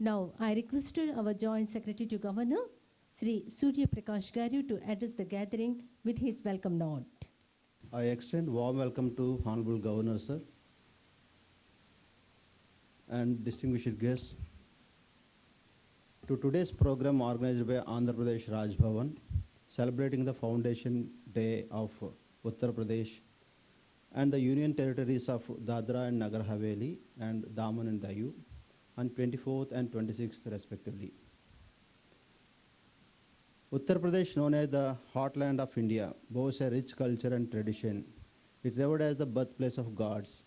Now, I requested our Joint Secretary to Governor, Sri Surya Prakash Garu, to address the gathering with his welcome note. I extend warm welcome to Honorable Governor, sir, and distinguished guests to today's program organized by Andhra Pradesh Raj Bhavan, celebrating the Foundation Day of Uttar Pradesh and the Union Territories of Dadra and Nagar Haveli and Daman and Diu on 24th and 26th respectively. Uttar Pradesh, known as the heartland of India, boasts a rich culture and tradition. It revered as the birthplace of gods.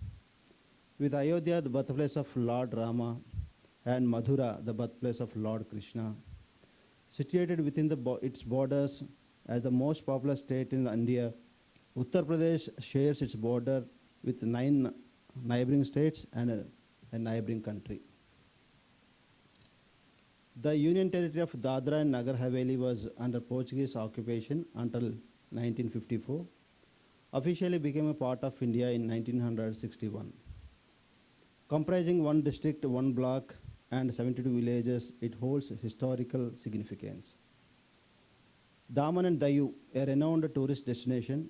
With Ayodhya, the birthplace of Lord Rama, and Mathura, the birthplace of Lord Krishna. Situated within its borders as the most populous state in India, Uttar Pradesh shares its border with 9 neighboring states and a neighboring country. The Union Territory of Dadra and Nagar Haveli was under Portuguese occupation until 1954. Officially became a part of India in 1961. Comprising 1 district, 1 block, and 72 villages, it holds historical significance. Daman and Diu, a renowned tourist destination,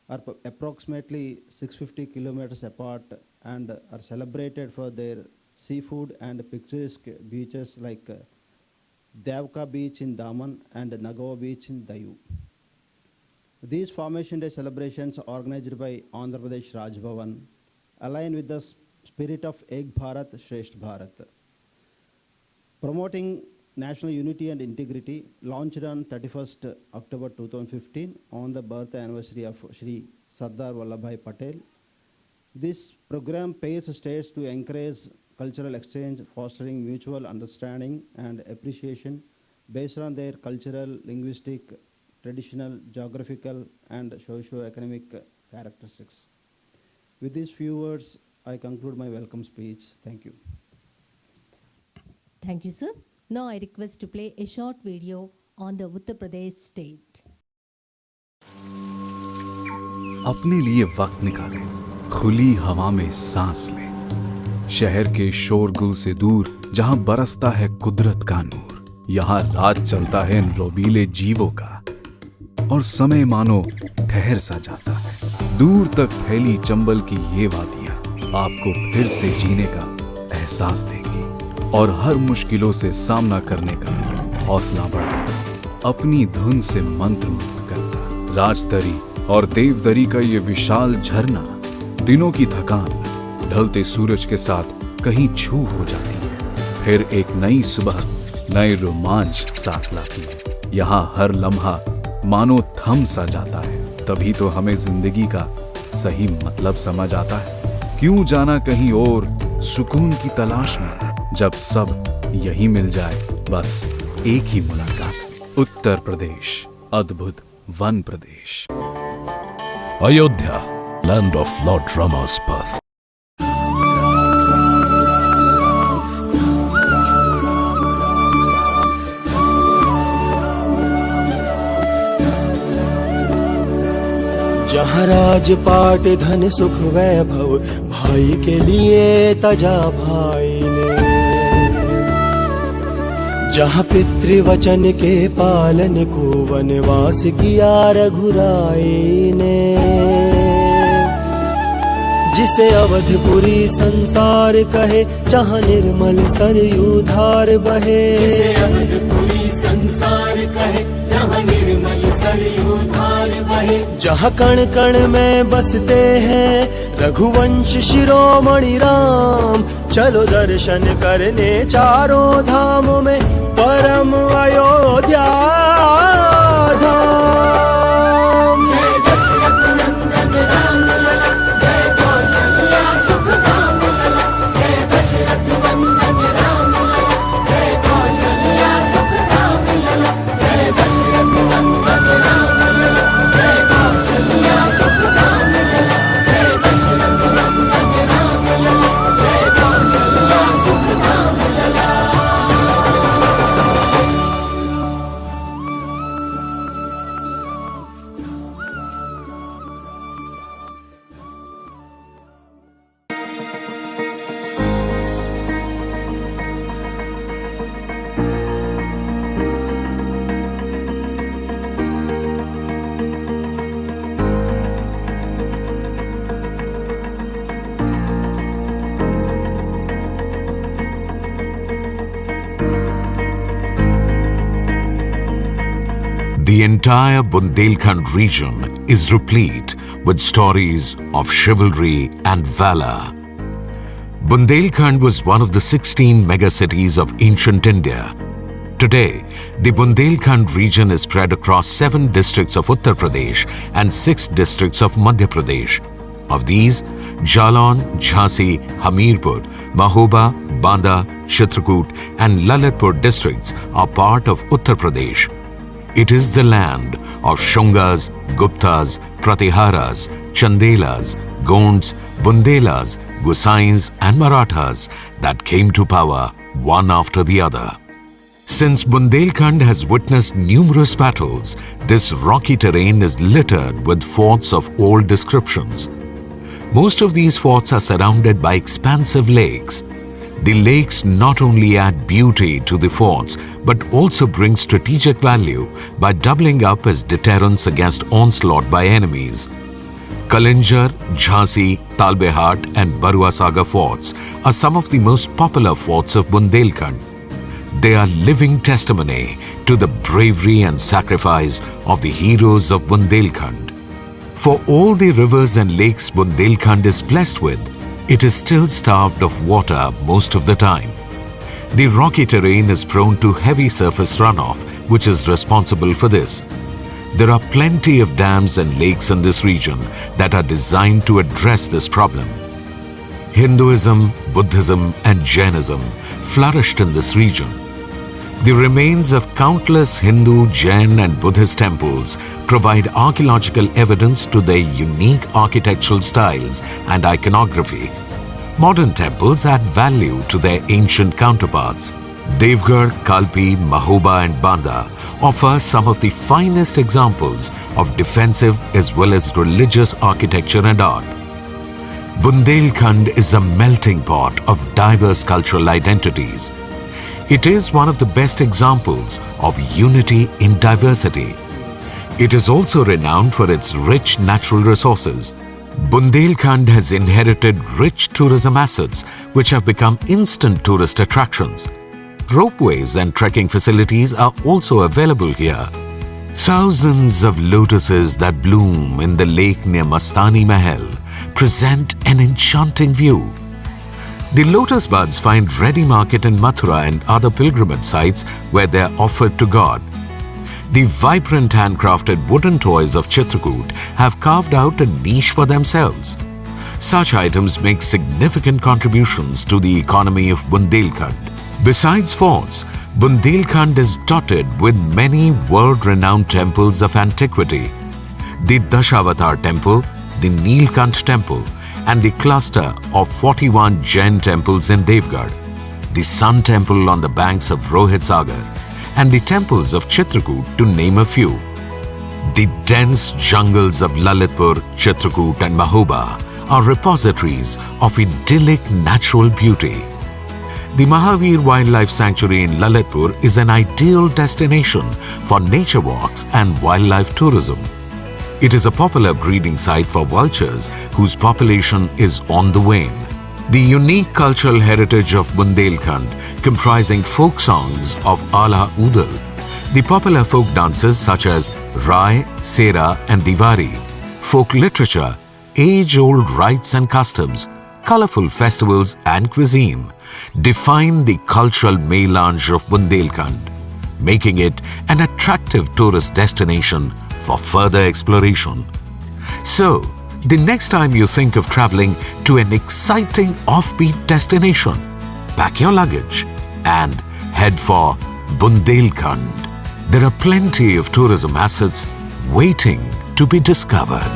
are approximately 650 kilometers apart and are celebrated for their seafood and picturesque beaches like Devka Beach in Daman and Nagawa Beach in Diu. These Formation Day celebrations organized by Andhra Pradesh Raj Bhavan align with the spirit of Ek Bharat Sreshth Bharat. Promoting national unity and integrity, launched on 31st October 2015 on the birth anniversary of Sri Sardar Vallabhbhai Patel. This program pays states to encourage cultural exchange, fostering mutual understanding and appreciation based on their cultural, linguistic, traditional, geographical, and socio-economic characteristics. With these few words, I conclude my welcome speech. Thank you. Thank you, sir. Now I request to play a short video on the Uttar Pradesh state. अपने लिए वक्त निकालें, खुली हवा में सांस लें, शहर के शोरगुल से दूर जहां बरसता है कुदरत का नूर, यहां राज चलता है रोबीले जीवों का और समय मानो ठहर सा जाता है। दूर तक फैली चंबल की ये वादियां आपको फिर से जीने का एहसास देंगी और हर मुश्किलों से सामना करने का हौसला बढ़ाएगी। अपनी धुन से मंत्र मुक्त करता राजदरी और देवदरी का ये विशाल झरना दिनों की थकान ढलते सूरज के साथ कहीं छू हो जाती है, फिर एक नई सुबह नए रोमांच साथ लाती है। यहाँ हर लम्हा मानो थम सा जाता है, तभी तो हमें जिंदगी का सही मतलब समझ आता है। क्यों जाना कहीं और सुकून की तलाश में, जब सब यही मिल जाए बस एक ही मुलाकात। उत्तर प्रदेश, अद्भुत one Pradesh. Ayodhya, land of Lord Rama's birth. जहाँ राजपाट धन सुख वैभव भाई के लिए तजा भाई ने, जहाँ पितृवचन के पालन को वनवास किया रघुराई ने, जिसे अवधपुरी संसार कहे, जहाँ निर्मल सरयू धार बहे, जिसे अवधपुरी संसार कहे, जहाँ निर्मल सरयू धार बहे, जहाँ कण कण में बसते हैं रघुवंश शिरोमणि राम। चलो दर्शन करने चारों धामों में परम अयोध्या धाम। जय दशरथ नंदन राम लला, जय कौशल्या सुख धाम लला, जय दशरथ नंदन राम लला, जय कौशल्या सुख धाम लला, जय दशरथ नंदन राम लला, जय कौशल्या सुख धाम लला, जय दशरथ नंदन राम लला, जय कौशल्या सुख धाम लला। The entire Bundelkhand region is replete with stories of chivalry and valor. Bundelkhand was one of the 16 megacities of ancient India. Today, the Bundelkhand region is spread across 7 districts of Uttar Pradesh and 6 districts of Madhya Pradesh. Of these, Jalon, Jhansi, Hamirpur, Mahoba, Banda, Chitrakoot and Lalitpur districts are part of Uttar Pradesh. It is the land of Shungas, Guptas, Pratiharas, Chandelas, Gonds, Bundelas, Gusains and Marathas that came to power one after the other. Since Bundelkhand has witnessed numerous battles, this rocky terrain is littered with forts of all descriptions. Most of these forts are surrounded by expansive lakes. The lakes not only add beauty to the forts but also bring strategic value by doubling up as deterrents against onslaught by enemies. Kalinjar, Jhansi, Talbehat and Barua Sagar forts are some of the most popular forts of Bundelkhand. They are living testimony to the bravery and sacrifice of the heroes of Bundelkhand. For all the rivers and lakes Bundelkhand is blessed with, it is still starved of water most of the time. The rocky terrain is prone to heavy surface runoff, which is responsible for this. There are plenty of dams and lakes in this region that are designed to address this problem. Hinduism, Buddhism and Jainism flourished in this region. The remains of countless Hindu, Jain and Buddhist temples provide archaeological evidence to their unique architectural styles and iconography. Modern temples add value to their ancient counterparts. Devgarh, Kalpi, Mahoba and Banda offer some of the finest examples of defensive as well as religious architecture and art. Bundelkhand is a melting pot of diverse cultural identities. It is one of the best examples of unity in diversity. It is also renowned for its rich natural resources. Bundelkhand has inherited rich tourism assets which have become instant tourist attractions. Ropeways and trekking facilities are also available here. Thousands of lotuses that bloom in the lake near Mastani Mahal present an enchanting view. The lotus buds find ready market in Mathura and other pilgrimage sites where they are offered to God. The vibrant handcrafted wooden toys of Chitrakoot have carved out a niche for themselves. Such items make significant contributions to the economy of Bundelkhand. Besides forts, Bundelkhand is dotted with many world-renowned temples of antiquity. The Dashavatar temple, the Neelkant temple, and the cluster of 41 Jain temples in Devgarh, the Sun temple on the banks of Rohit Sagar, and the temples of Chitrakoot to name a few. The dense jungles of Lalitpur, Chitrakoot and Mahoba are repositories of idyllic natural beauty. The Mahavir Wildlife Sanctuary in Lalitpur is an ideal destination for nature walks and wildlife tourism. It is a popular breeding site for vultures whose population is on the wane. The unique cultural heritage of Bundelkhand, comprising folk songs of Ala Udal, the popular folk dances such as Rai, Sera and Diwari, folk literature, age-old rites and customs, colorful festivals and cuisine, define the cultural melange of Bundelkhand, making it an attractive tourist destination for further exploration. So, the next time you think of traveling to an exciting offbeat destination, pack your luggage and head for Bundelkhand. There are plenty of tourism assets waiting to be discovered.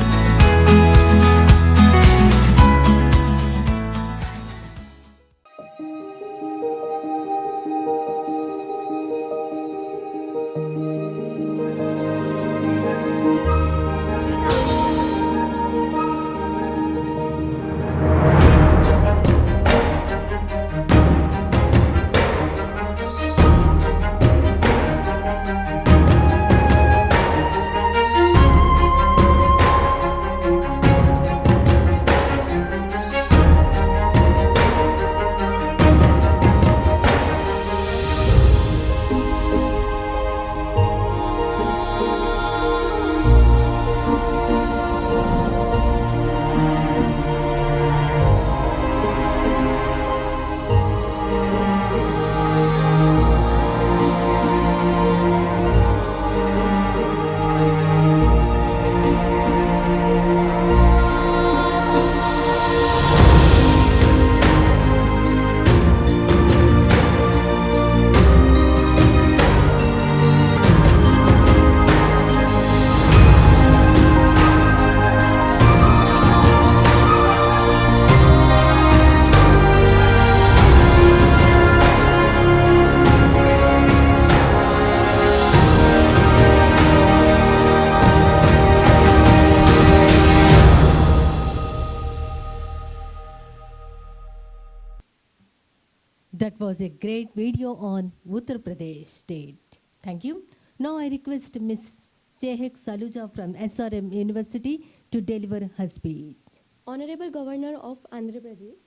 was a great video on Uttar Pradesh state. Thank you. Now I request Ms. Chehek Saluja from SRM University to deliver her speech. Honorable Governor of Andhra Pradesh,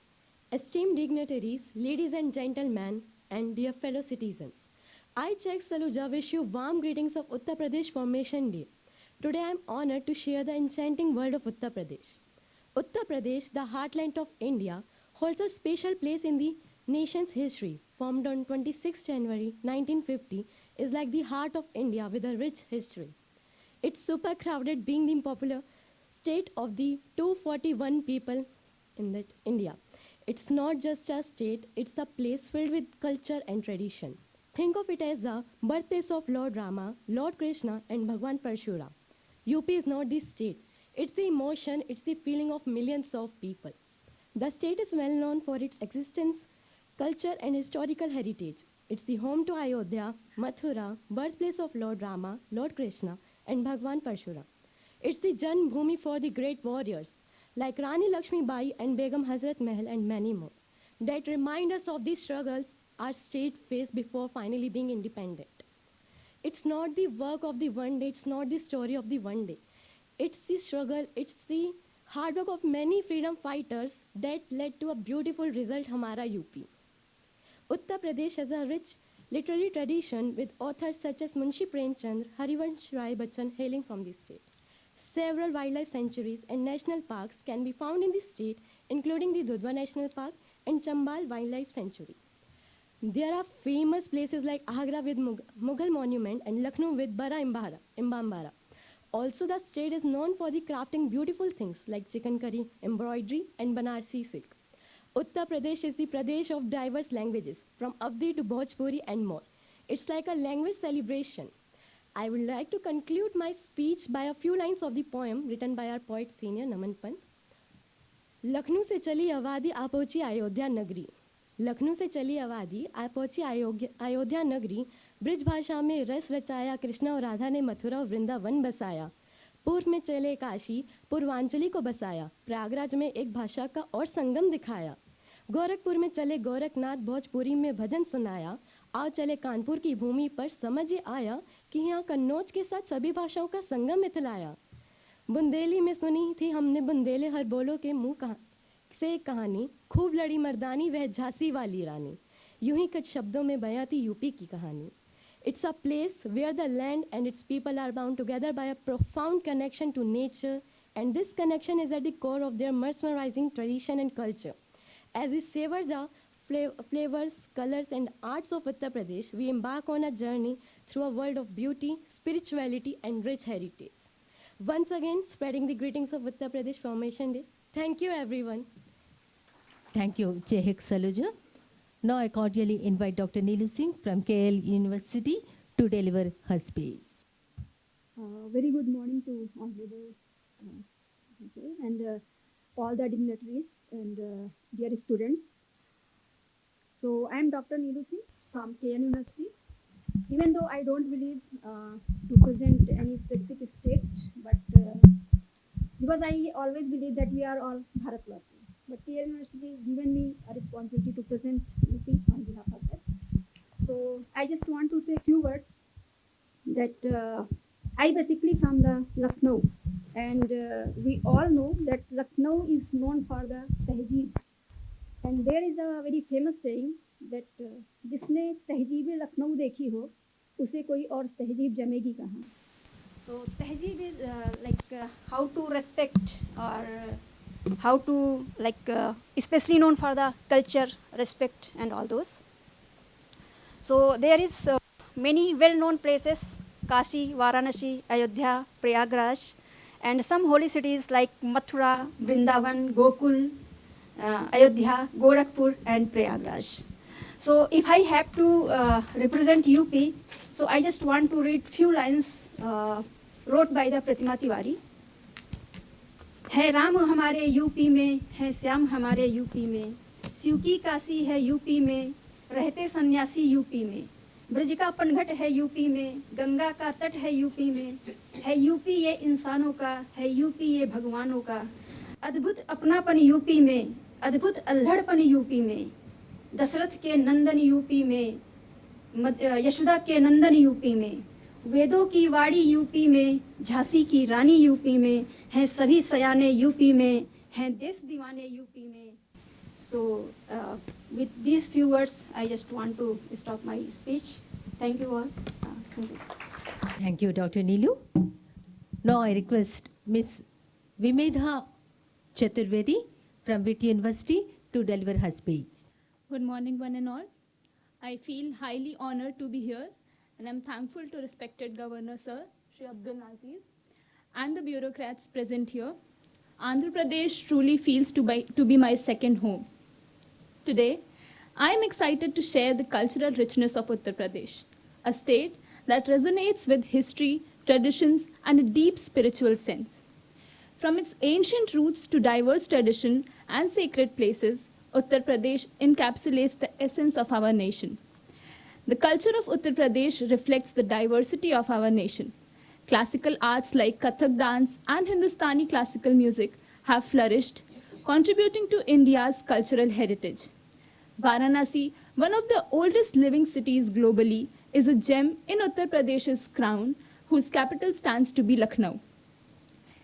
esteemed dignitaries, ladies and gentlemen, and dear fellow citizens, I, Chehek Saluja, wish you warm greetings of Uttar Pradesh Formation Day. Today I am honored to share the enchanting world of Uttar Pradesh. Uttar Pradesh, the heartland of India, holds a special place in the nation's history. Formed on 26 January 1950, is like the heart of India with a rich history. It's super crowded, being the popular state of the 241 people in that India. It's not just a state, it's a place filled with culture and tradition. Think of it as the birthplace of Lord Rama, Lord Krishna, and Bhagwan Parshwanath. UP is not the state. It's the emotion, it's the feeling of millions of people. The state is well known for its existence, culture, and historical heritage. It's the home to Ayodhya, Mathura, birthplace of Lord Rama, Lord Krishna, and Bhagwan Parshwanath. It's the Jan Bhumi for the great warriors like Rani Lakshmi Bai and Begum Hazrat Mahal and many more that remind us of the struggles our state faced before finally being independent. It's not the work of the one day, it's not the story of the one day. It's the struggle, it's the hard work of many freedom fighters that led to a beautiful result, Hamara UP. Uttar Pradesh has a rich literary tradition with authors such as Munshi Premchand, Harivansh Rai Bachchan hailing from the state. Several wildlife sanctuaries and national parks can be found in the state, including the Dudhwa National Park and Chambal Wildlife Sanctuary. There are famous places like Agra with Mughal Monument and Lucknow with Bara Imbambara. Also, the state is known for the crafting beautiful things like chicken curry, embroidery, and Banarsi silk. Uttar Pradesh is the Pradesh of diverse languages, from Avdi to Bhojpuri and more. It's like a language celebration. I would like to conclude my speech by a few lines of the poem written by our poet senior Naman Pant. Lucknow से चली आबादी आ पहुंची अयोध्या नगरी, लखनऊ से चली आबादी आ पहुंची अयोध्या नगरी, ब्रज भाषा में रस रचाया कृष्ण और राधा ने मथुरा और वृंदावन बसाया, पूर्व में चले काशी पूर्वांचली को बसाया, प्रयागराज में एक भाषा का और संगम दिखाया, गोरखपुर में चले गोरखनाथ भोजपुरी में भजन सुनाया, आओ चले कानपुर की भूमि पर समझ आया कि यहाँ कन्नौज के साथ सभी भाषाओं का संगम मिथिलाया, बुंदेली में सुनी थी हमने बुंदेले हर बोलो के मुँह से कहानी, खूब लड़ी मर्दानी वह झांसी वाली रानी, यूं ही कुछ शब्दों में बयां थी यूपी की कहानी. It's a place where the land and its people are bound together by a profound connection to nature, and this connection is at the core of their mesmerizing tradition and culture. As we savor the flavors, colors, and arts of Uttar Pradesh, we embark on a journey through a world of beauty, spirituality, and rich heritage. Once again, spreading the greetings of Uttar Pradesh Formation Day. Thank you, everyone. Thank you, Chehek Saluja. Now I cordially invite Dr. Neelu Singh from KL University to deliver her speech. Very good morning to honorable and all the dignitaries and dear students. So I am Dr. Neelu Singh from KL University. Even though I don't believe to present any specific state, but because I always believe that we are all Bharatvasis. But KL University given me a responsibility to present UP on behalf of that. So I just want to say a few words that I basically from the Lucknow, and we all know that Lucknow is known for the tehzeeb, and there is a very famous saying that जिसने तहजीब लखनऊ देखी हो उसे कोई और तहजीब जमेगी कहाँ. So tehzeeb is like how to respect or how to especially known for the culture, respect and all those. So there is many well-known places, Kashi, Varanasi, Ayodhya, Prayagraj, and some holy cities like Mathura, Vrindavan, Gokul, Ayodhya, Gorakhpur and Prayagraj. So if I have to represent UP, so I just want to read few lines wrote by the Pratima Tiwari. है राम हमारे UP में, है श्याम हमारे UP में, शिव की काशी है UP में, रहते सन्यासी यूपी में, ब्रज का पनघट है यूपी में, गंगा का तट है यूपी में, है यूपी ये इंसानों का, है यूपी ये भगवानों का, अद्भुत अपनापन यूपी में, अद्भुत अल्हड़पन यूपी में, दशरथ के नंदन यूपी में, यशोदा के नंदन यूपी में, वेदों की वाड़ी यूपी में, झांसी की रानी यूपी में, हैं सभी सयाने यूपी में, हैं देश दीवाने यूपी में. So with these few words, I just want to stop my speech. Thank you all. Thank you. Thank you, Dr. Neelu. Now I request Ms. Vimedha Chaturvedi from VT University to deliver her speech. Good morning, one and all. I feel highly honored to be here, and I'm thankful to respected Governor Sir, Sri Abdul Nazeer, and the bureaucrats present here. Andhra Pradesh truly feels to be my second home. Today, I am excited to share the cultural richness of Uttar Pradesh, a state that resonates with history, traditions, and a deep spiritual sense. From its ancient roots to diverse tradition and sacred places, Uttar Pradesh encapsulates the essence of our nation. The culture of Uttar Pradesh reflects the diversity of our nation. Classical arts like Kathak dance and Hindustani classical music have flourished, contributing to India's cultural heritage. Varanasi, one of the oldest living cities globally, is a gem in Uttar Pradesh's crown, whose capital stands to be Lucknow.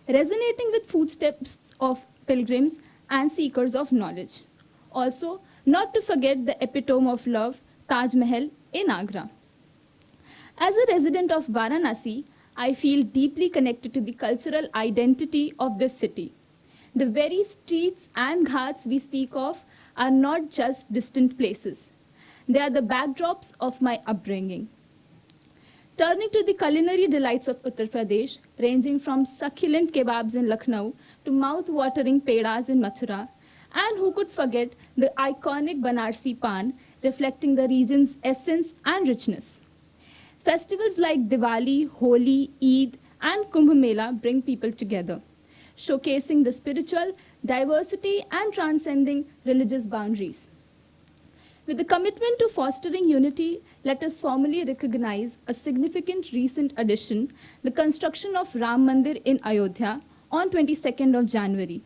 Resonating with footsteps of pilgrims and seekers of knowledge. Also, not to forget the epitome of love, Taj Mahal in Agra. As a resident of Varanasi, I feel deeply connected to the cultural identity of this city. The very streets and ghats we speak of are not just distant places. They are the backdrops of my upbringing. Turning to the culinary delights of Uttar Pradesh, ranging from succulent kebabs in Lucknow to mouth-watering pedas in Mathura, and who could forget the iconic Banarsi Pan, reflecting the region's essence and richness. Festivals like Diwali, Holi, Eid, and Kumbh Mela bring people together, showcasing the spiritual diversity and transcending religious boundaries. With the commitment to fostering unity, let us formally recognize a significant recent addition, the construction of Ram Mandir in Ayodhya on 22nd of January.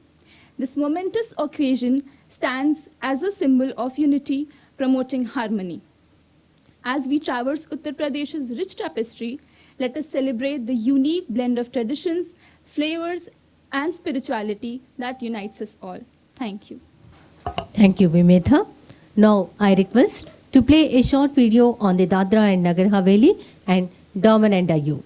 This momentous occasion stands as a symbol of unity, promoting harmony. As we traverse Uttar Pradesh's rich tapestry, let us celebrate the unique blend of traditions, flavors, and spirituality that unites us all. Thank you. Thank you, Vimedha. Now I request to play a short video on the Dadra and Nagar Haveli and Daman and Diu.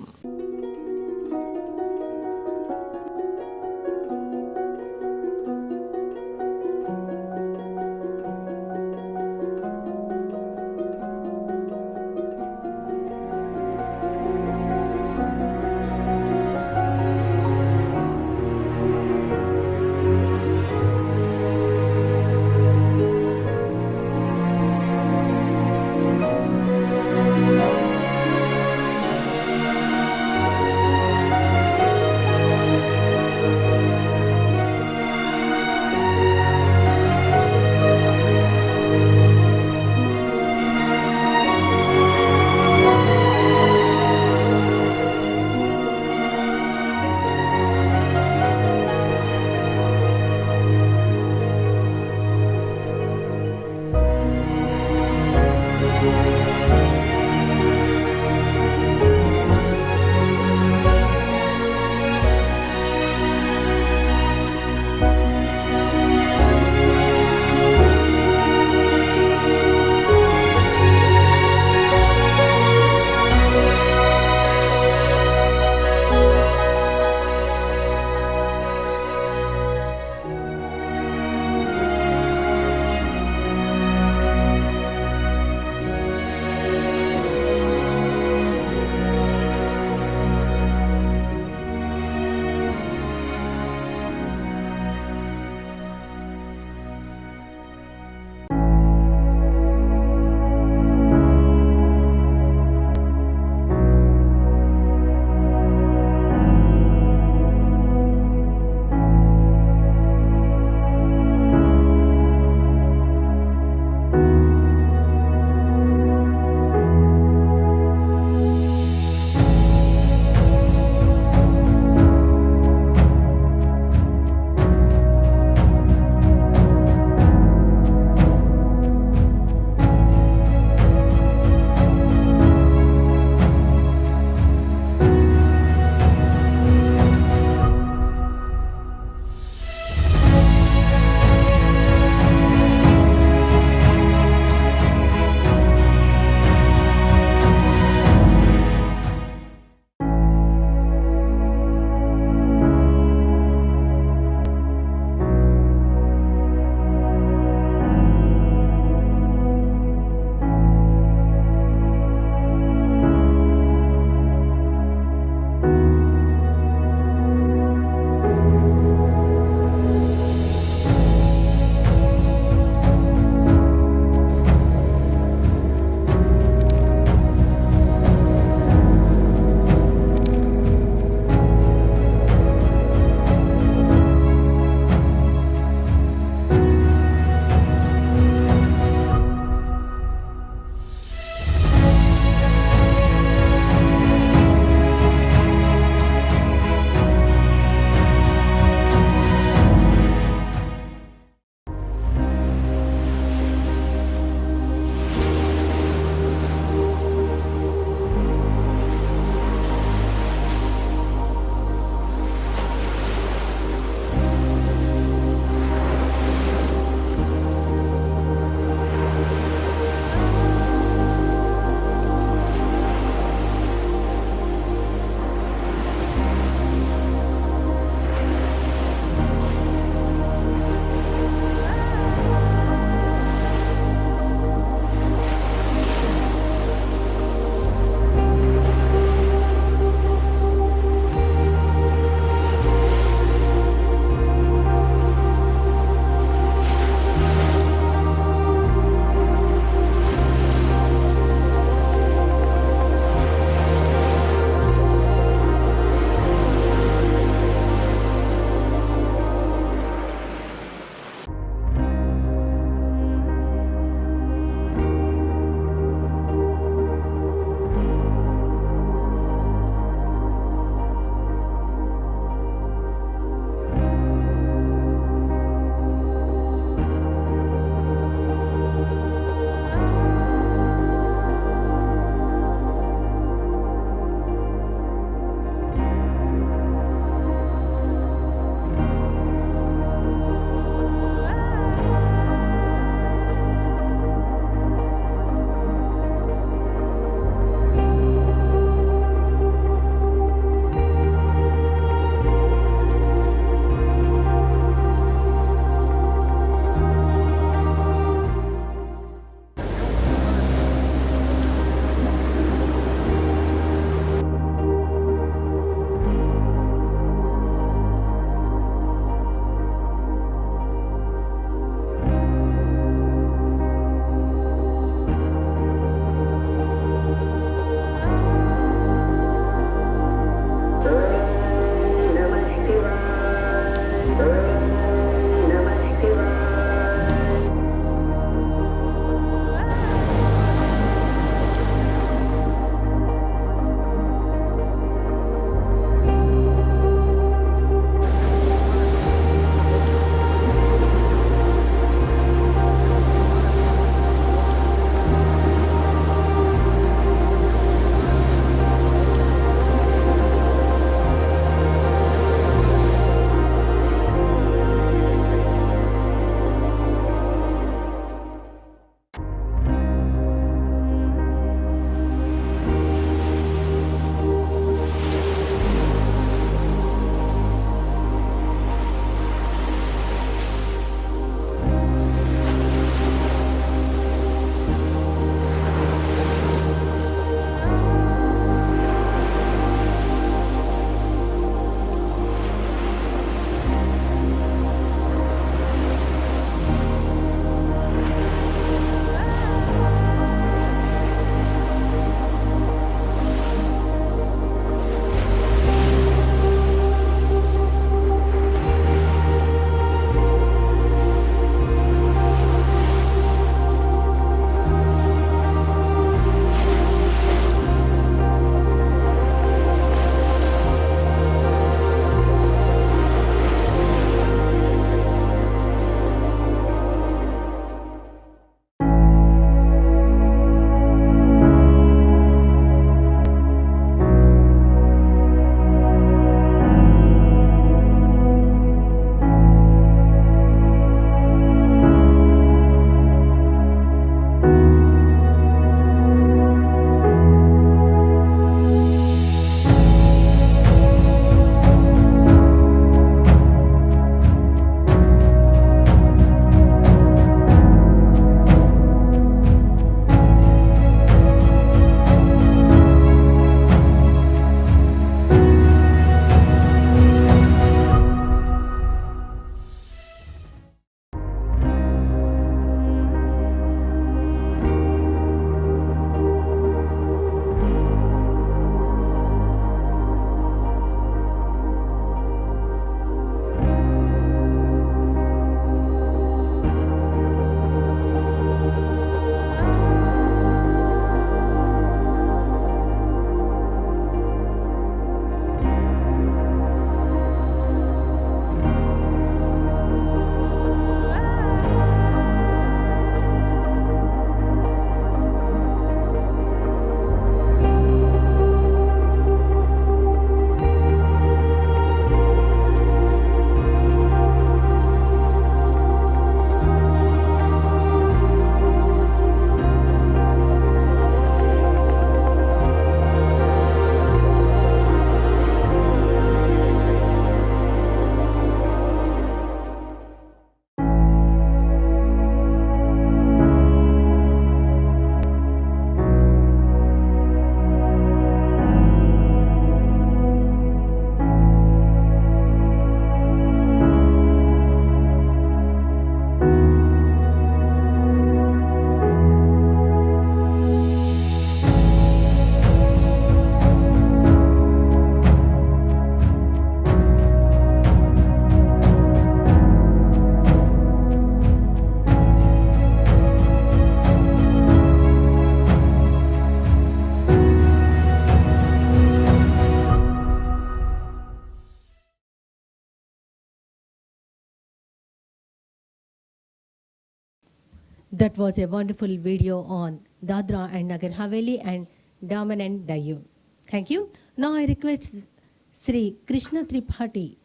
That was a wonderful video on Dadra and Nagar Haveli and Daman and Diu. Thank you. Now I request Sri Krishna Tripathi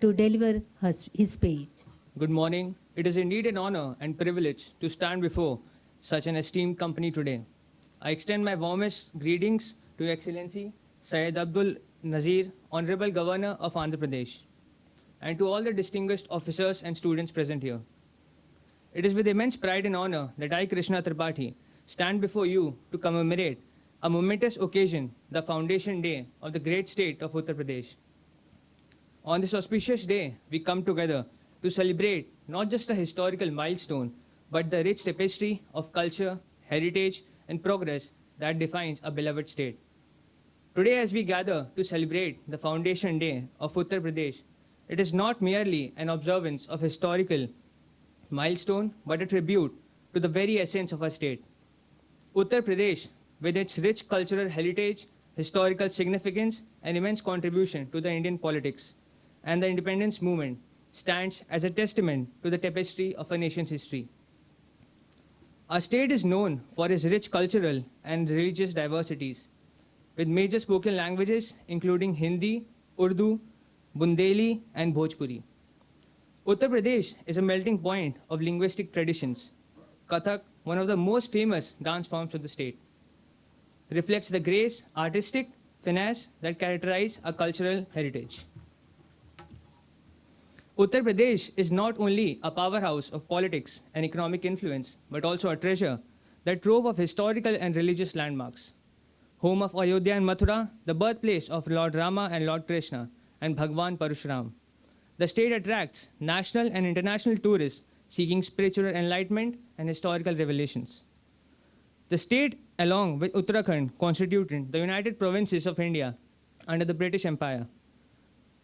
to deliver his speech. Good morning. It is indeed an honor and privilege to stand before such an esteemed company today. I extend my warmest greetings to Your Excellency Sri Abdul Nazeer, Honorable Governor of Andhra Pradesh, and to all the distinguished officers and students present here. It is with immense pride and honor that I, Krishna Tripathi, stand before you to commemorate a momentous occasion, the foundation day of the great state of Uttar Pradesh. On this auspicious day, we come together to celebrate not just a historical milestone, but the rich tapestry of culture, heritage, and progress that defines a beloved state. Today, as we gather to celebrate the foundation day of Uttar Pradesh, it is not merely an observance of historical milestone, but a tribute to the very essence of our state. Uttar Pradesh, with its rich cultural heritage, historical significance, and immense contribution to the Indian politics and the independence movement, stands as a testament to the tapestry of a nation's history. Our state is known for its rich cultural and religious diversities, with major spoken languages including Hindi, Urdu, Bundeli, and Bhojpuri. Uttar Pradesh is a melting point of linguistic traditions. Kathak, one of the most famous dance forms of the state, reflects the grace, artistic finesse that characterize our cultural heritage. Uttar Pradesh is not only a powerhouse of politics and economic influence, but also a treasure, that trove of historical and religious landmarks. Home of Ayodhya and Mathura, the birthplace of Lord Rama and Lord Krishna, and Bhagwan Parshwanath. The state attracts national and international tourists seeking spiritual enlightenment and historical revelations. The state, along with Uttarakhand, constituted the United Provinces of India under the British Empire.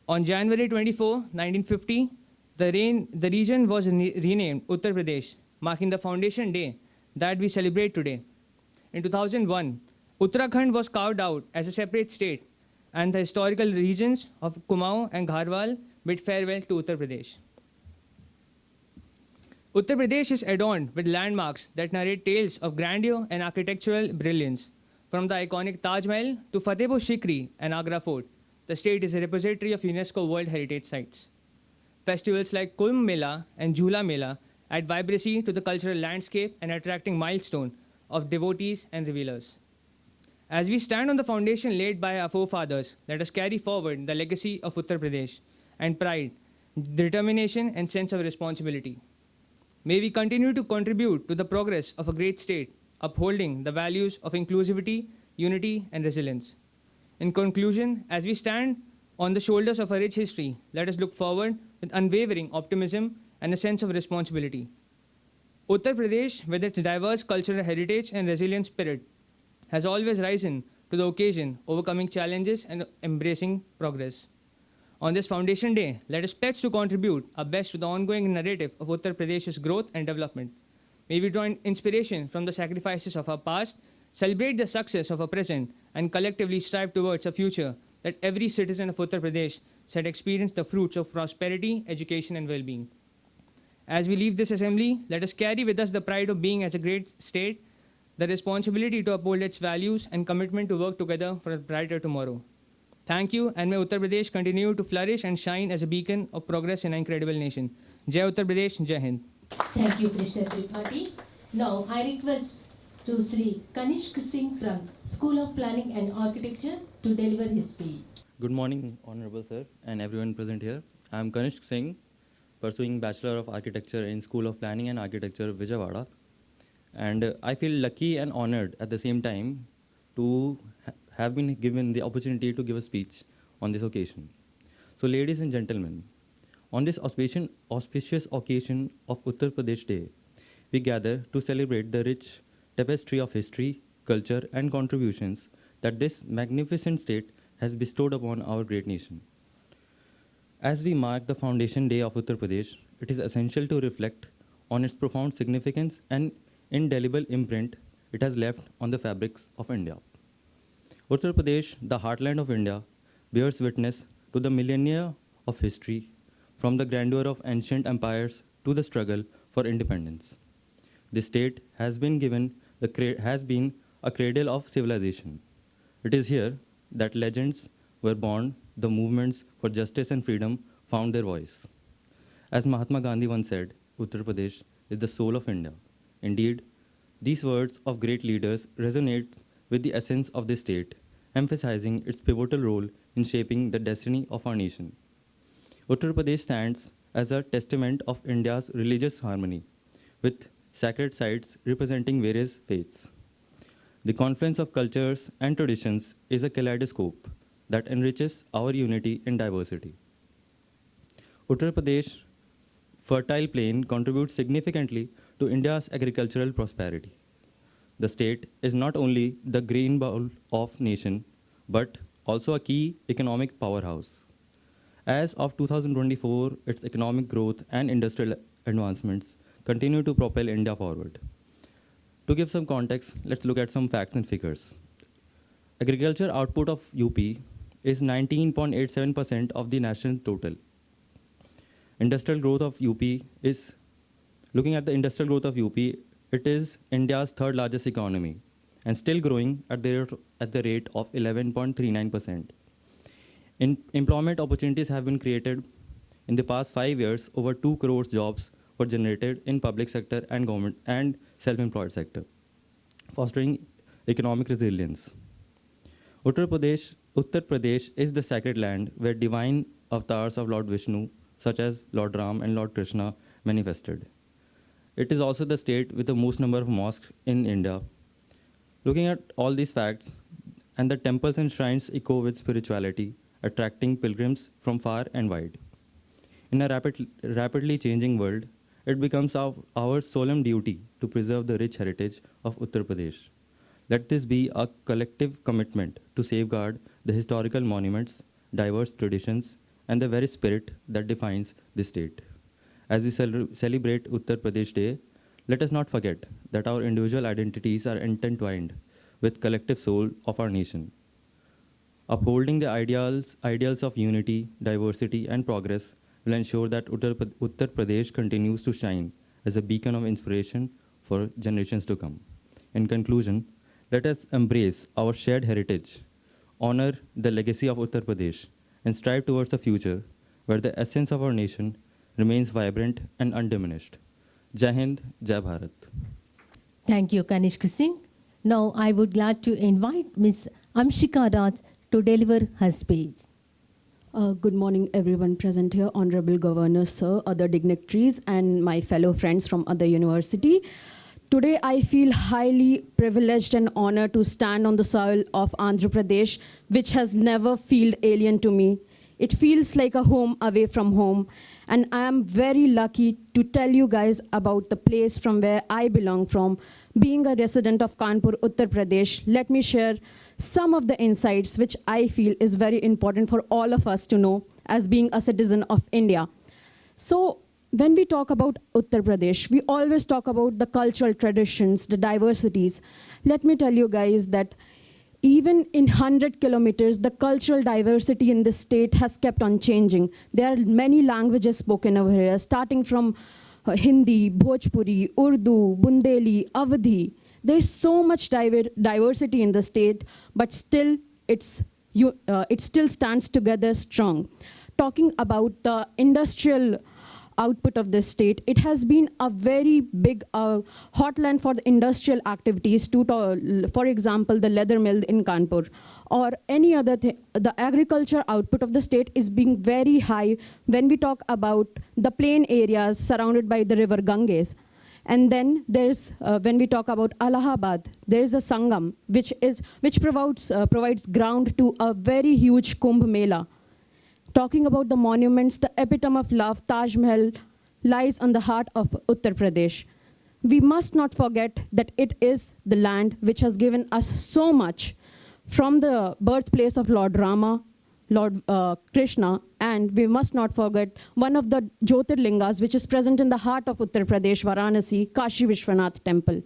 On January 24, 1950, the region was renamed Uttar Pradesh, marking the foundation day that we celebrate today. In 2001, Uttarakhand was carved out as a separate state, and the historical regions of Kumaon and Garhwal bid farewell to Uttar Pradesh. Uttar Pradesh is adorned with landmarks that narrate tales of grandeur and architectural brilliance. From the iconic Taj Mahal to Fatehpur Sikri and Agra Fort, the state is a repository of UNESCO World Heritage Sites. Festivals like Kumbh Mela and Jhula Mela add vibrancy to the cultural landscape and attracting milestone of devotees and revelers. As we stand on the foundation laid by our forefathers, let us carry forward the legacy of Uttar Pradesh and pride, determination, and sense of responsibility. May we continue to contribute to the progress of a great state, upholding the values of inclusivity, unity, and resilience. In conclusion, as we stand on the shoulders of a rich history, let us look forward with unwavering optimism and a sense of responsibility. Uttar Pradesh, with its diverse cultural heritage and resilient spirit, has always risen to the occasion, overcoming challenges and embracing progress. On this Foundation Day, let us pledge to contribute our best to the ongoing narrative of Uttar Pradesh's growth and development. May we draw inspiration from the sacrifices of our past, celebrate the success of our present, and collectively strive towards a future that every citizen of Uttar Pradesh shall experience the fruits of prosperity, education, and well-being. As we leave this assembly, let us carry with us the pride of being as a great state, the responsibility to uphold its values, and commitment to work together for a brighter tomorrow. Thank you, and may Uttar Pradesh continue to flourish and shine as a beacon of progress in an incredible nation. Jai Uttar Pradesh, Jai Hind. Thank you, Krishna Tripathi. Now I request to Sri Kanishk Singh from School of Planning and Architecture to deliver his speech. Good morning, Honorable Sir, and everyone present here. I am Kanishk Singh, pursuing Bachelor of Architecture in School of Planning and Architecture, Vijayawada. And I feel lucky and honored at the same time to have been given the opportunity to give a speech on this occasion. So, ladies and gentlemen, on this auspicious occasion of Uttar Pradesh Day, we gather to celebrate the rich tapestry of history, culture, and contributions that this magnificent state has bestowed upon our great nation. As we mark the Foundation Day of Uttar Pradesh, it is essential to reflect on its profound significance and indelible imprint it has left on the fabrics of India. Uttar Pradesh, the heartland of India, bears witness to the millennia of history, from the grandeur of ancient empires to the struggle for independence. the state has been a cradle of civilization. It is here that legends were born, the movements for justice and freedom found their voice. As Mahatma Gandhi once said, Uttar Pradesh is the soul of India. Indeed, these words of great leaders resonate with the essence of this state, emphasizing its pivotal role in shaping the destiny of our nation. Uttar Pradesh stands as a testament of India's religious harmony, with sacred sites representing various faiths. The confluence of cultures and traditions is a kaleidoscope that enriches our unity in diversity. Uttar Pradesh fertile plain contributes significantly to India's agricultural prosperity. The state is not only the grain bowl of nation, but also a key economic powerhouse. As of 2024, its economic growth and industrial advancements continue to propel India forward. To give some context, let's look at some facts and figures. Agriculture output of UP is 19.87% of the national total. Industrial growth of UP is, looking at the industrial growth of UP, it is India's third largest economy and still growing at the rate of 11.39%. Employment opportunities have been created. In the past 5 years, over 2 crore jobs were generated in public sector and government and self-employed sector, fostering economic resilience. Uttar Pradesh is the sacred land where divine avatars of Lord Vishnu, such as Lord Ram and Lord Krishna, manifested. It is also the state with the most number of mosques in India. Looking at all these facts, and the temples and shrines echo with spirituality, attracting pilgrims from far and wide. In a rapidly changing world, it becomes our solemn duty to preserve the rich heritage of Uttar Pradesh. Let this be a collective commitment to safeguard the historical monuments, diverse traditions, and the very spirit that defines this state. As we celebrate Uttar Pradesh Day, let us not forget that our individual identities are intertwined with collective soul of our nation. Upholding the ideals of unity, diversity, and progress will ensure that Uttar Pradesh continues to shine as a beacon of inspiration for generations to come. In conclusion, let us embrace our shared heritage, honor the legacy of Uttar Pradesh, and strive towards a future where the essence of our nation remains vibrant and undiminished. Jai Hind, Jai Bharat. Thank you, Kanishk Singh. Now I would like to invite Ms. Amshika Raj to deliver her speech. Good morning, everyone present here, Honorable Governor, Sir, other dignitaries, and my fellow friends from other university. Today, I feel highly privileged and honored to stand on the soil of Andhra Pradesh, which has never felt alien to me. It feels like a home away from home. And I am very lucky to tell you guys about the place from where I belong from. Being a resident of Kanpur, Uttar Pradesh, let me share some of the insights which I feel is very important for all of us to know as being a citizen of India. So when we talk about Uttar Pradesh, we always talk about the cultural traditions, the diversities. Let me tell you guys that even in 100 kilometers, the cultural diversity in this state has kept on changing. There are many languages spoken over here, starting from Hindi, Bhojpuri, Urdu, Bundeli, Awadhi. There's so much diversity in the state, but still it still stands together strong. Talking about the industrial output of this state, it has been a very big hotland for the industrial activities, for example, the leather mill in Kanpur or any other thing. The agriculture output of the state is being very high when we talk about the plain areas surrounded by the river Ganges. And then there's, when we talk about Allahabad, there's a Sangam, which provides ground to a very huge Kumbh Mela. Talking about the monuments, the epitome of love, Taj Mahal, lies on the heart of Uttar Pradesh. We must not forget that it is the land which has given us so much, from the birthplace of Lord Rama, Lord Krishna, and we must not forget one of the Jyotirlingas which is present in the heart of Uttar Pradesh, Varanasi, Kashi Vishwanath temple.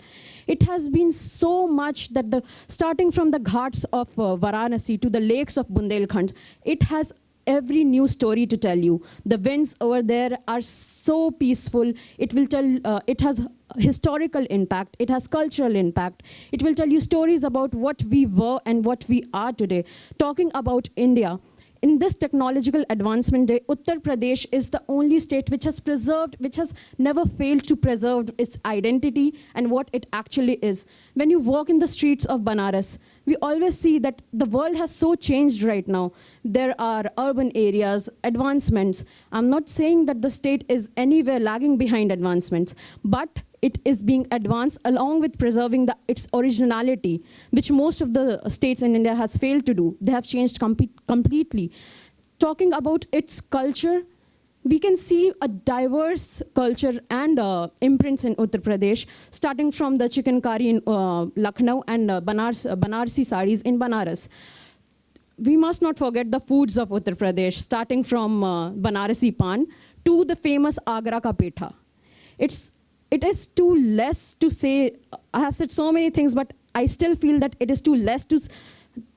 It has been so much that starting from the ghats of Varanasi to the lakes of Bundelkhand, it has every new story to tell you. The winds over there are so peaceful. It will tell. It has historical impact, it has cultural impact. It will tell you stories about what we were and what we are today. Talking about India, in this technological advancement day, Uttar Pradesh is the only state which has preserved, which has never failed to preserve its identity and what it actually is. When you walk in the streets of Banaras, we always see that the world has so changed right now. There are urban areas, advancements. I'm not saying that the state is anywhere lagging behind advancements, but it is being advanced along with preserving its originality, which most of the states in India has failed to do. They have changed completely. Talking about its culture, we can see a diverse culture and imprints in Uttar Pradesh, starting from the chicken curry in Lucknow and Banarsi sarees in Banaras. We must not forget the foods of Uttar Pradesh, starting from Banarasi pan to the famous Agra ka petha. It is too less to say. I have said so many things, but I still feel that it is too less to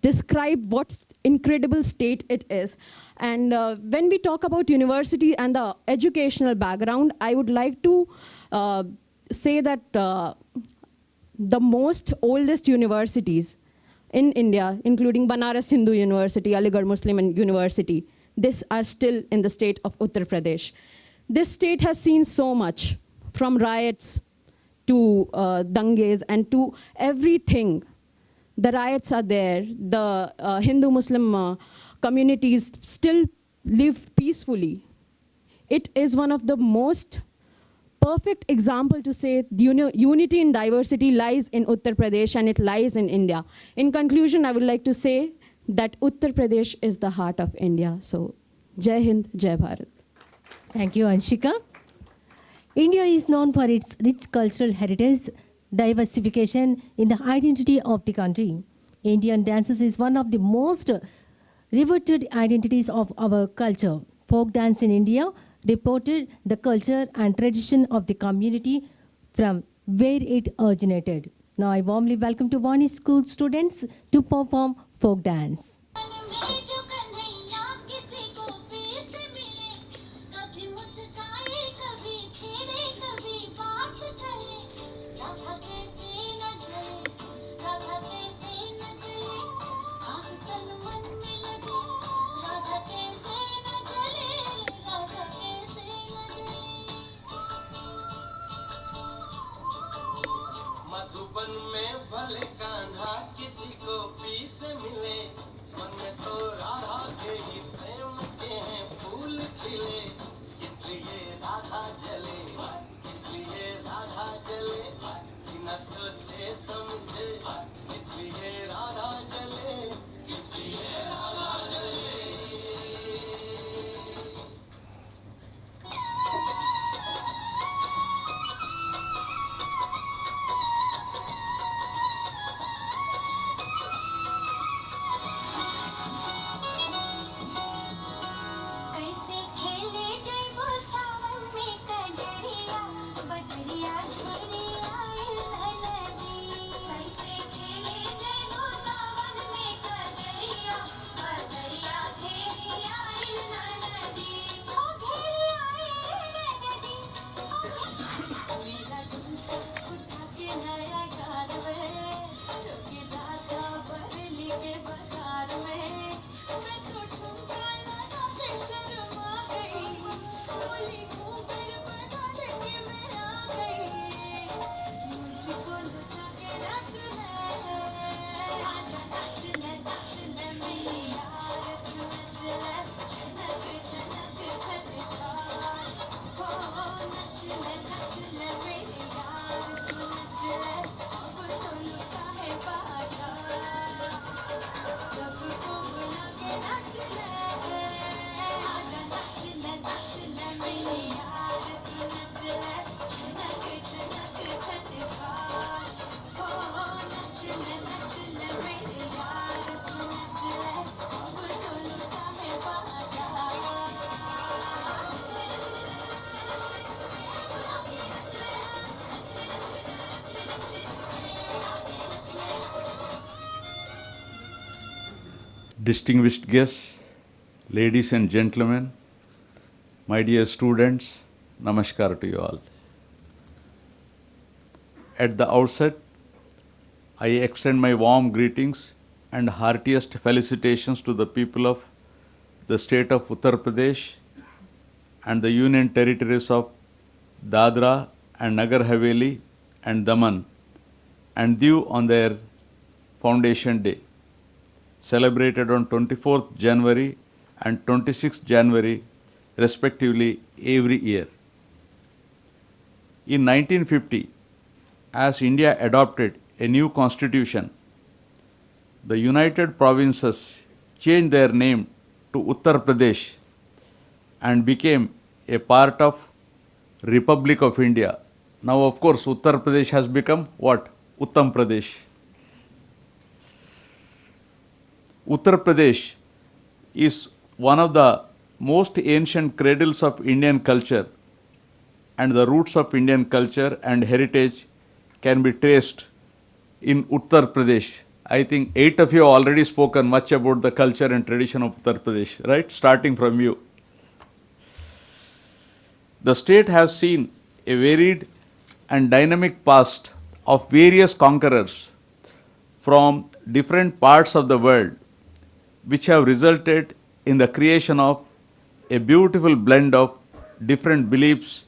describe what incredible state it is. And when we talk about university and the educational background, I would like to say that the most oldest universities in India, including Banaras Hindu University, Aligarh Muslim University, these are still in the state of Uttar Pradesh. This state has seen so much, from riots to danges and to everything. The riots are there. The Hindu-Muslim communities still live peacefully. It is one of the most perfect example to say unity in diversity lies in Uttar Pradesh and it lies in India. In conclusion, I would like to say that Uttar Pradesh is the heart of India. So, Jai Hind, Jai Bharat. Thank you, Anshika. India is known for its rich cultural heritage, diversification in the identity of the country. Indian dances is one of the most revered identities of our culture. Folk dance in India reported the culture and tradition of the community from where it originated. Now I warmly welcome to Vani School students to perform folk dance. Madhuban में भले कान्हा किसी को P से मिले, मन में तो राधा के ही प्रेम के हैं फूल खिले। इसलिए राधा जले, इसलिए राधा जले, बिना सोचे समझे, इसलिए राधा जले, इसलिए राधा जले। Distinguished guests, ladies and gentlemen, my dear students, namaskar to you all. At the outset, I extend my warm greetings and heartiest felicitations to the people of the state of Uttar Pradesh and the Union territories of Dadra and Nagar Haveli and Daman and Diu on their foundation day, celebrated on 24th January and 26th January respectively every year. In 1950, as India adopted a new constitution, the United Provinces changed their name to Uttar Pradesh and became a part of Republic of India. Now, of course, Uttar Pradesh has become what? Uttam Pradesh. Uttar Pradesh is one of the most ancient cradles of Indian culture, and the roots of Indian culture and heritage can be traced in Uttar Pradesh. I think 8 of you have already spoken much about the culture and tradition of Uttar Pradesh, right? Starting from you. The state has seen a varied and dynamic past of various conquerors from different parts of the world, which have resulted in the creation of a beautiful blend of different beliefs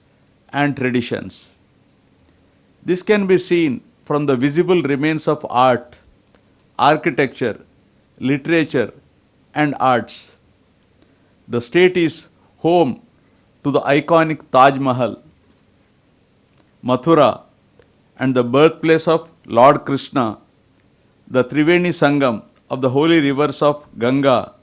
and traditions. This can be seen from the visible remains of art, architecture, literature, and arts. The state is home to the iconic Taj Mahal, Mathura, and the birthplace of Lord Krishna, the Triveni Sangam of the holy rivers of Ganga,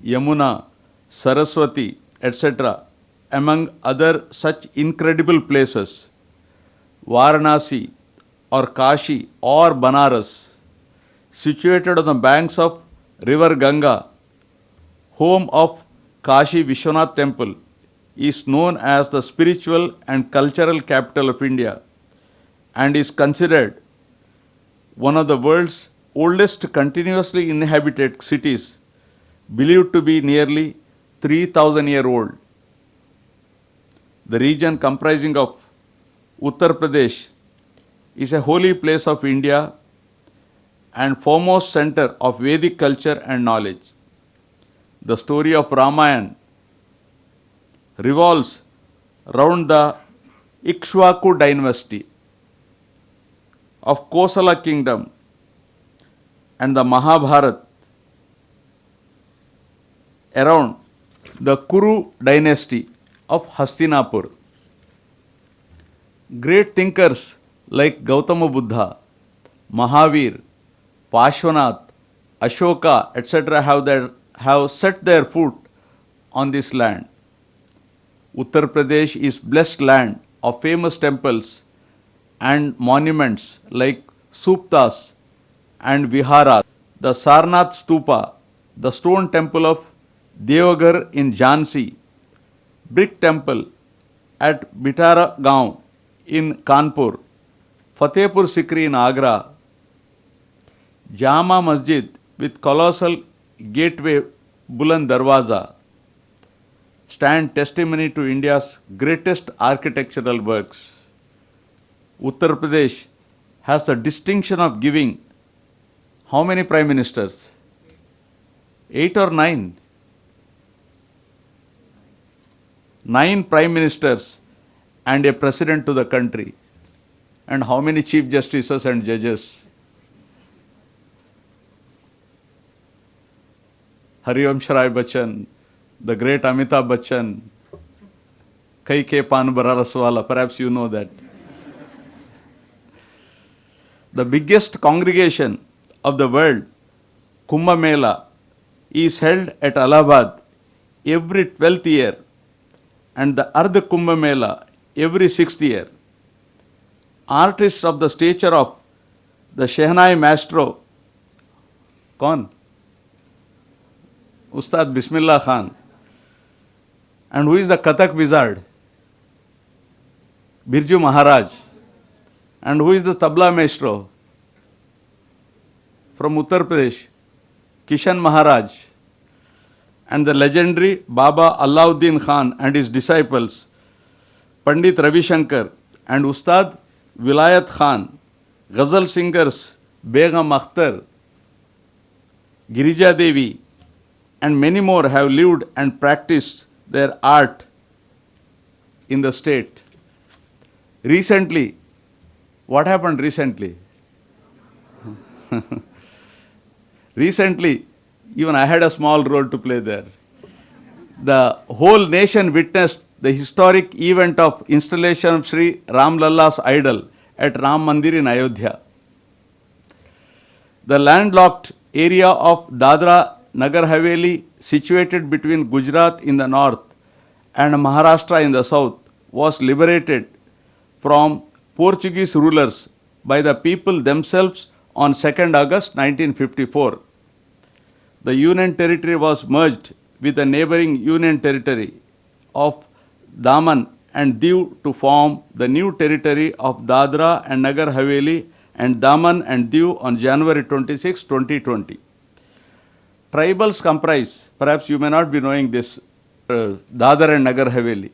Yamuna, Saraswati, etc., among other such incredible places. Varanasi or Kashi or Banaras, situated on the banks of river Ganga, home of Kashi Vishwanath temple, is known as the spiritual and cultural capital of India and is considered one of the world's oldest continuously inhabited cities, believed to be nearly 3,000 years old. The region comprising of Uttar Pradesh is a holy place of India and foremost center of Vedic culture and knowledge. The story of Ramayana revolves around the Ikshvaku dynasty of Kosala kingdom and the Mahabharata around the Kuru dynasty of Hastinapur. Great thinkers like Gautam Buddha, Mahavir, Parshwanath, Asoka, etc. have set their foot on this land. Uttar Pradesh is blessed land of famous temples and monuments like Suptas and Viharas. The Sarnath Stupa, the stone temple of Deoghar in Jhansi, brick temple at Bitara Gaon in Kanpur, Fatehpur Sikri in Agra, Jama Masjid with colossal gateway Buland Darwaza stand testimony to India's greatest architectural works. Uttar Pradesh has the distinction of giving how many prime ministers? 8 or 9? 9 prime ministers and a president to the country. And how many chief justices and judges? Harivansh Rai Bachchan, the great Amitabh Bachchan, Kai Ke Pan Bararaswala, perhaps you know that. The biggest congregation of the world, Kumbh Mela, is held at Allahabad every 12th year and the Ardh Kumbh Mela every 6th year. Artists of the stature of the Shehnai Maestro, Kaun? Ustad Bismillah Khan. And who is the Kathak wizard? Birju Maharaj. And who is the Tabla Maestro? From Uttar Pradesh, Kishan Maharaj. And the legendary Baba Alauddin Khan and his disciples, Pandit Ravi Shankar and Ustad Vilayat Khan, ghazal singers Begum Akhtar, Girija Devi, and many more have lived and practiced their art in the state. Recently, what happened recently? Recently, even I had a small role to play there. The whole nation witnessed the historic event of installation of Sri Ram Lalla's idol at Ram Mandir in Ayodhya. The landlocked area of Dadra, Nagar Haveli, situated between Gujarat in the north and Maharashtra in the south, was liberated from Portuguese rulers by the people themselves on 2nd August 1954. The Union Territory was merged with the neighboring Union Territory of Daman and Diu to form the new territory of Dadra and Nagar Haveli and Daman and Diu on January 26, 2020. Tribals comprise, perhaps you may not be knowing this, Dadra and Nagar Haveli.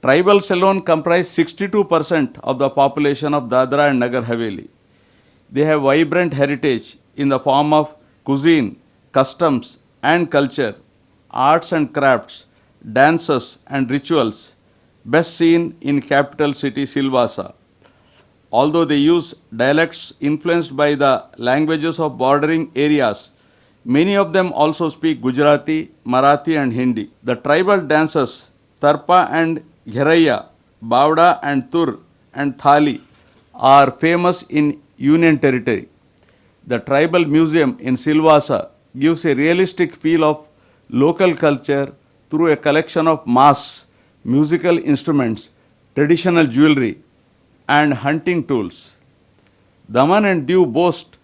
Tribals alone comprise 62% of the population of Dadra and Nagar Haveli. They have vibrant heritage in the form of cuisine, customs and culture, arts and crafts, dances and rituals, best seen in capital city Silvassa. Although they use dialects influenced by the languages of bordering areas, many of them also speak Gujarati, Marathi and Hindi. The tribal dances Tarpa and Gheraiya, Bavda and Tur and Thali are famous in Union Territory. The tribal museum in Silvassa gives a realistic feel of local culture through a collection of mass musical instruments, traditional jewelry and hunting tools. Daman and Diu boast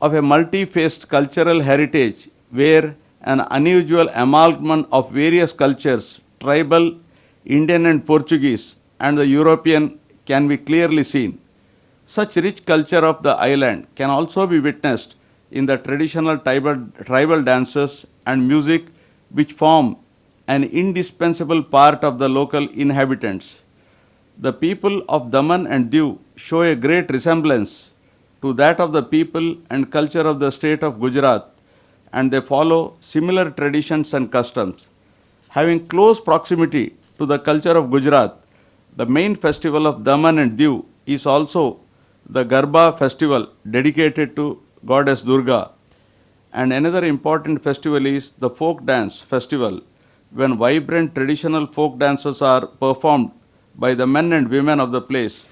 of a multi-faced cultural heritage where an unusual amalgam of various cultures, tribal, Indian and Portuguese and the European, can be clearly seen. Such rich culture of the island can also be witnessed in the traditional tribal dances and music which form an indispensable part of the local inhabitants. The people of Daman and Diu show a great resemblance to that of the people and culture of the state of Gujarat, and they follow similar traditions and customs. Having close proximity to the culture of Gujarat, the main festival of Daman and Diu is also the Garba festival dedicated to goddess Durga. And another important festival is the folk dance festival, when vibrant traditional folk dances are performed by the men and women of the place.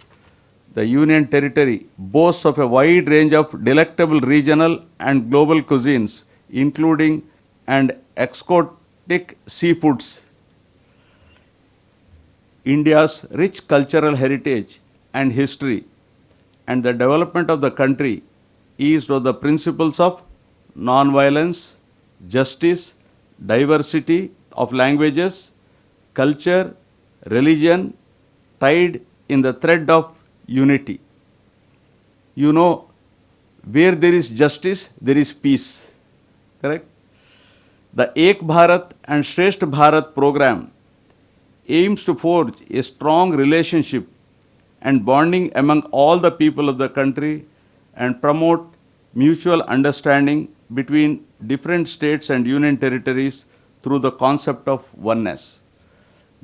The Union Territory boasts of a wide range of delectable regional and global cuisines, including and exotic seafoods. India's rich cultural heritage and history and the development of the country is on the principles of non-violence, justice, diversity of languages, culture, religion, tied in the thread of unity. You know, where there is justice, there is peace. Correct? The Ek Bharat and Sreshth Bharat program aims to forge a strong relationship and bonding among all the people of the country and promote mutual understanding between different states and union territories through the concept of oneness.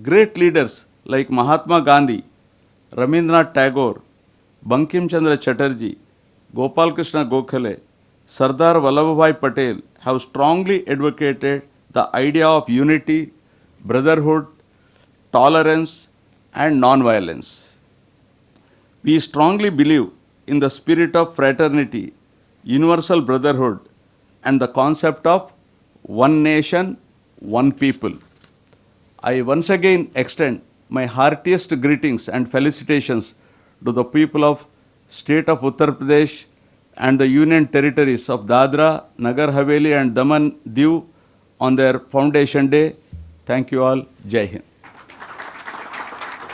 Great leaders like Mahatma Gandhi, Rabindranath Tagore, Bankim Chandra Chatterjee, Gopal Krishna Gokhale, Sardar Vallabhbhai Patel have strongly advocated the idea of unity, brotherhood, tolerance and non-violence. We strongly believe in the spirit of fraternity, universal brotherhood and the concept of one nation, one people. I once again extend my heartiest greetings and felicitations to the people of state of Uttar Pradesh and the union territories of Dadra, Nagar Haveli and Daman Diu on their foundation day. Thank you all. Jai Hind.